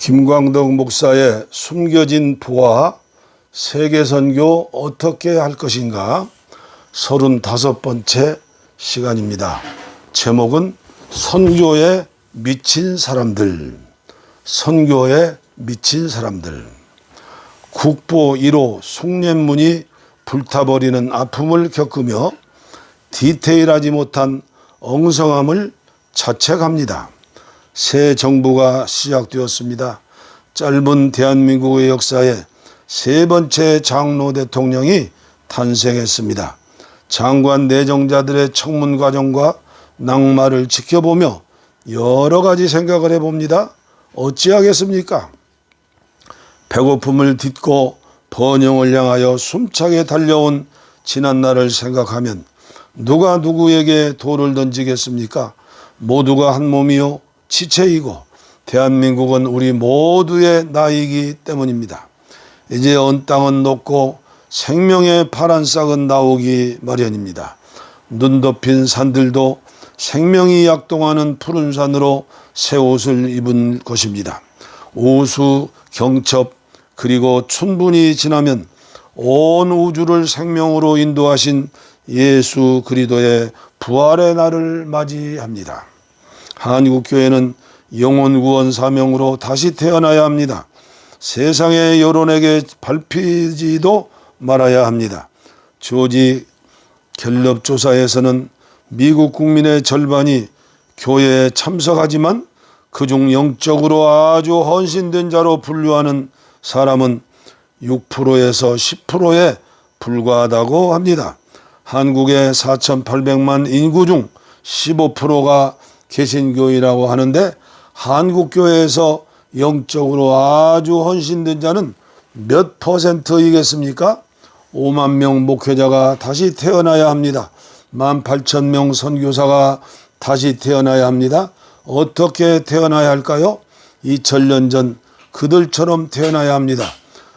김광덕 목사의 숨겨진 부와 세계선교 어떻게 할 것인가 35번째 시간입니다. 제목은 선교에 미친 사람들. 선교에 미친 사람들. 국보 1호 숭례문이 불타버리는 아픔을 겪으며 디테일하지 못한 엉성함을 자책합니다. 새 정부가 시작되었습니다. 짧은 대한민국의 역사에 세 번째 장로 대통령이 탄생했습니다. 장관 내정자들의 청문 과정과 낙마를 지켜보며 여러 가지 생각을 해봅니다. 어찌하겠습니까? 배고픔을 딛고 번영을 향하여 숨차게 달려온 지난날을 생각하면 누가 누구에게 돌을 던지겠습니까? 모두가 한 몸이요 지체이고 대한민국은 우리 모두의 나이기 때문입니다. 이제 언 땅은 녹고 생명의 파란 싹은 나오기 마련입니다. 눈 덮인 산들도 생명이 약동하는 푸른 산으로 새 옷을 입은 것입니다. 오수, 경첩 그리고 춘분이 지나면 온 우주를 생명으로 인도하신 예수 그리스도의 부활의 날을 맞이합니다. 한국교회는 영혼구원 사명으로 다시 태어나야 합니다. 세상의 여론에게 밟히지도 말아야 합니다. 조지 갤럽 조사에서는 미국 국민의 절반이 교회에 참석하지만 그중 영적으로 아주 헌신된 자로 분류하는 사람은 6%에서 10%에 불과하다고 합니다. 한국의 4,800만 인구 중 15%가 개신교이라고 하는데 한국교회에서 영적으로 아주 헌신된 자는 몇 퍼센트이겠습니까? 5만 명 목회자가 다시 태어나야 합니다. 18,000명 선교사가 다시 태어나야 합니다. 어떻게 태어나야 할까요? 2000년 전 그들처럼 태어나야 합니다.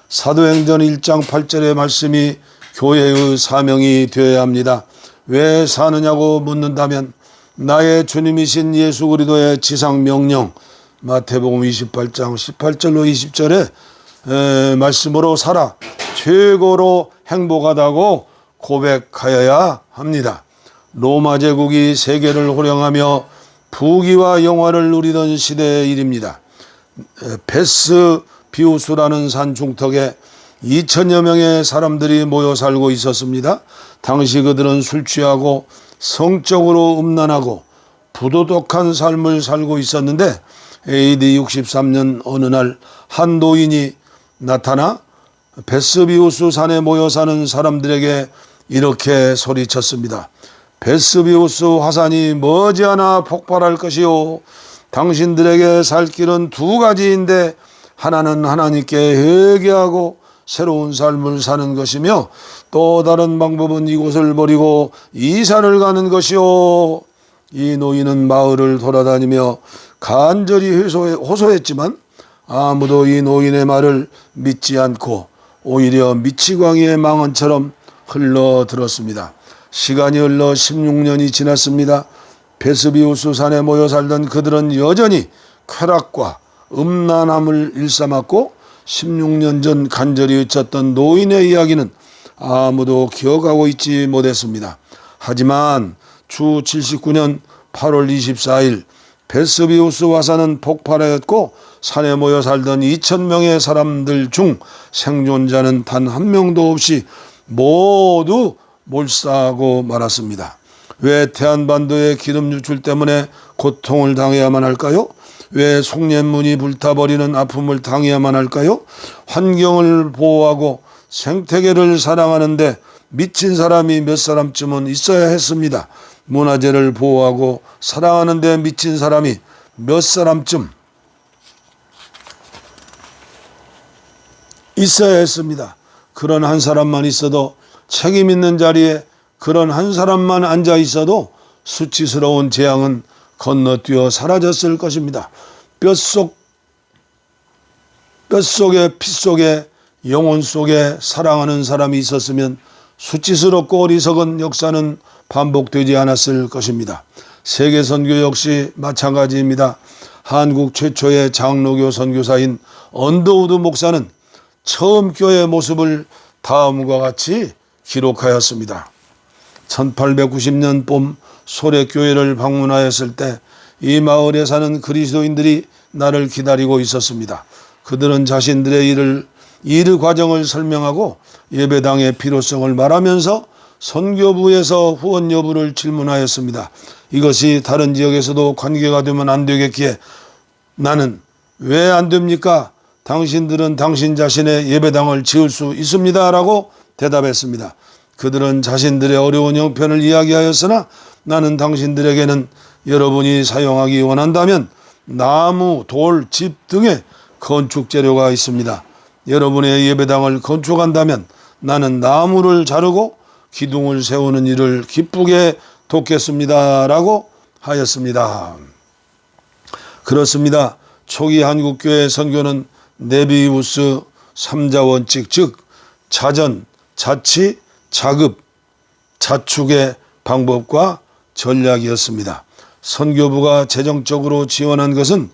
사도행전 1장 8절의 말씀이 교회의 사명이 되어야 합니다. 왜 사느냐고 묻는다면 나의 주님이신 예수 그리스도의 지상 명령 마태복음 28장 18절로 20절의 말씀으로 살아 최고로 행복하다고 고백하여야 합니다. 로마 제국이 세계를 호령하며 부귀와 영화를 누리던 시대의 일입니다. 베스비우스라는 산 중턱에 2000여 명의 사람들이 모여 살고 있었습니다. 당시 그들은 술 취하고 성적으로 음란하고 부도덕한 삶을 살고 있었는데 AD 63년 어느 날 한 노인이 나타나 베스비우스 산에 모여 사는 사람들에게 이렇게 소리쳤습니다. 베스비우스 화산이 머지않아 폭발할 것이요. 당신들에게 살 길은 두 가지인데 하나는 하나님께 회개하고 새로운 삶을 사는 것이며 또 다른 방법은 이곳을 버리고 이사를 가는 것이요. 이 노인은 마을을 돌아다니며 간절히 호소했지만 아무도 이 노인의 말을 믿지 않고 오히려 미치광이의 망언처럼 흘러들었습니다. 시간이 흘러 16년이 지났습니다. 베스비우스 산에 모여 살던 그들은 여전히 쾌락과 음란함을 일삼았고 16년 전 간절히 외쳤던 노인의 이야기는 아무도 기억하고 있지 못했습니다. 하지만 주 79년 8월 24일 베스비우스 화산은 폭발하였고 산에 모여 살던 2000명의 사람들 중 생존자는 단 한 명도 없이 모두 몰사하고 말았습니다. 왜 태안반도의 기름 유출 때문에 고통을 당해야만 할까요? 왜 숭례문이 불타버리는 아픔을 당해야만 할까요? 환경을 보호하고 생태계를 사랑하는데 미친 사람이 몇 사람쯤은 있어야 했습니다. 문화재를 보호하고 사랑하는데 미친 사람이 몇 사람쯤 있어야 했습니다. 그런 한 사람만 있어도 책임 있는 자리에 그런 한 사람만 앉아 있어도 수치스러운 재앙은 건너뛰어 사라졌을 것입니다. 뼛속에 피 속에 영혼 속에 사랑하는 사람이 있었으면 수치스럽고 어리석은 역사는 반복되지 않았을 것입니다. 세계선교 역시 마찬가지입니다. 한국 최초의 장로교 선교사인 언더우드 목사는 처음 교회의 모습을 다음과 같이 기록하였습니다. 1890년 봄 소래교회를 방문하였을 때 이 마을에 사는 그리스도인들이 나를 기다리고 있었습니다. 그들은 자신들의 일 과정을 설명하고 예배당의 필요성을 말하면서 선교부에서 후원 여부를 질문하였습니다. 이것이 다른 지역에서도 관계가 되면 안 되겠기에 나는 왜 안 됩니까? 당신들은 당신 자신의 예배당을 지을 수 있습니다. 라고 대답했습니다. 그들은 자신들의 어려운 형편을 이야기하였으나 나는 당신들에게는 여러분이 사용하기 원한다면 나무, 돌, 집 등의 건축 재료가 있습니다. 여러분의 예배당을 건축한다면 나는 나무를 자르고 기둥을 세우는 일을 기쁘게 돕겠습니다. 라고 하였습니다. 그렇습니다. 초기 한국교회 선교는 네비우스 3자 원칙, 즉 자전, 자치, 자급, 자축의 방법과 전략이었습니다. 선교부가 재정적으로 지원한 것은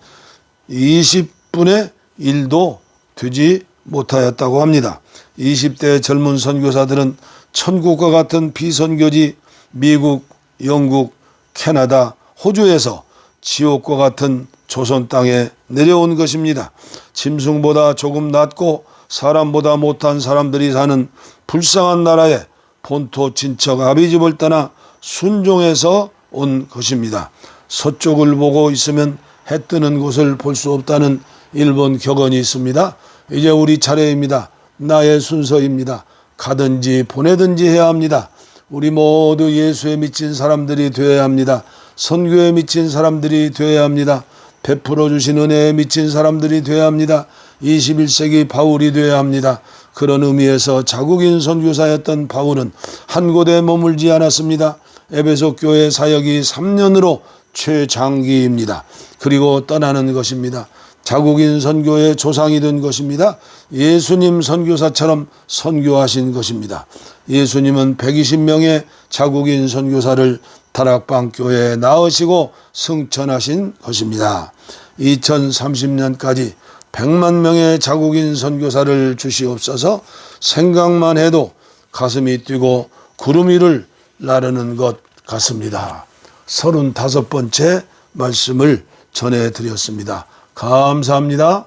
20분의 1도 되지 못하였다고 합니다. 20대 젊은 선교사들은 천국과 같은 비선교지 미국, 영국, 캐나다, 호주에서 지옥과 같은 조선 땅에 내려온 것입니다. 짐승보다 조금 낮고 사람보다 못한 사람들이 사는 불쌍한 나라에 본토 친척 아비집을 떠나 순종해서 온 것입니다. 서쪽을 보고 있으면 해 뜨는 곳을 볼 수 없다는 일본 격언이 있습니다. 이제 우리 차례입니다. 나의 순서입니다. 가든지 보내든지 해야 합니다. 우리 모두 예수에 미친 사람들이 되어야 합니다. 선교에 미친 사람들이 되어야 합니다. 베풀어 주신 은혜에 미친 사람들이 되어야 합니다. 21세기 바울이 되어야 합니다. 그런 의미에서 자국인 선교사였던 바울은 한 곳에 머물지 않았습니다. 에베소 교회 사역이 3년으로 최장기입니다. 그리고 떠나는 것입니다. 자국인 선교의 조상이 된 것입니다. 예수님 선교사처럼 선교하신 것입니다. 예수님은 120명의 자국인 선교사를 다락방 교회에 낳으시고 승천하신 것입니다. 2030년까지 100만 명의 자국인 선교사를 주시옵소서. 생각만 해도 가슴이 뛰고 구름 위를 나르는 것 같습니다. 35번째 말씀을 전해드렸습니다. 감사합니다.